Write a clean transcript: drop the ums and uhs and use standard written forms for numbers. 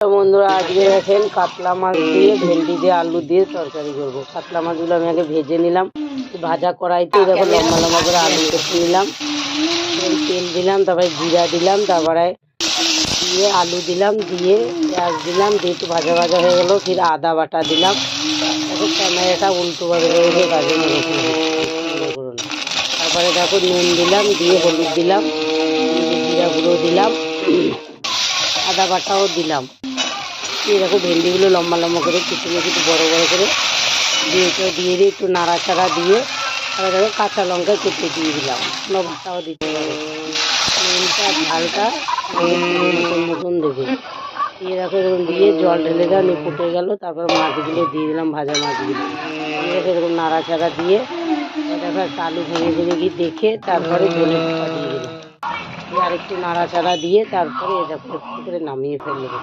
তো বন্ধুরা আজকে দেখেন কাতলা মাছ দিয়ে ভেন্ডি দিয়ে আলু দিয়ে তরকারি করবো। কাতলা মাছগুলো আমি আগে ভেজে নিলাম, ভাজা কড়াইতে দেখো লম্বা লম্বা করে আলু কেটে নিলাম, তেল দিলাম, তারপরে জিরা দিলাম, তারপরে দিয়ে আলু দিলাম, দিয়ে পেঁয়াজ দিলাম, দিয়ে একটু ভাজা ভাজা হয়ে গেলো, ফির আদা বাটা দিলাম। দেখো ক্যামেরাটা উল্টোভাবে রয়েছে, কাজে মনে করুন। তারপরে দেখো নুন দিলাম, দিয়ে হলুদ দিলাম, জিরা গুঁড়ো দিলাম, আদা বাটাও দিলাম। দিয়ে দেখো ভেন্ডিগুলো লম্বা লম্বা করে কেটে নিয়ে একটু বড়ো বড়ো করে দিয়ে একটু নাড়াচাড়া দিয়ে, তারপরে দেখো কাঁচা লঙ্কা কেটে দিয়ে দিলাম, বাটাও দিতে হবে। নুনটা ঝালটা মতন দেবে। দিয়ে দেখো এরকম দিয়ে জল ঢেলে দেওয়া নিয়ে ফুটে গেল, তারপর মাছগুলো দিয়ে দিলাম, ভাজা মাছগুলো দিয়ে দেখো এরকম নাড়াচাড়া দিয়ে, দেখো একটা আলু ভেঙে ভেঙে গিয়ে দেখে তারপরে ধনে পাতা দিয়ে দিলাম, দিয়ে আরেকটু নাড়াচাড়া দিয়ে তারপরে দেখো একটু করে নামিয়ে ফেলবো।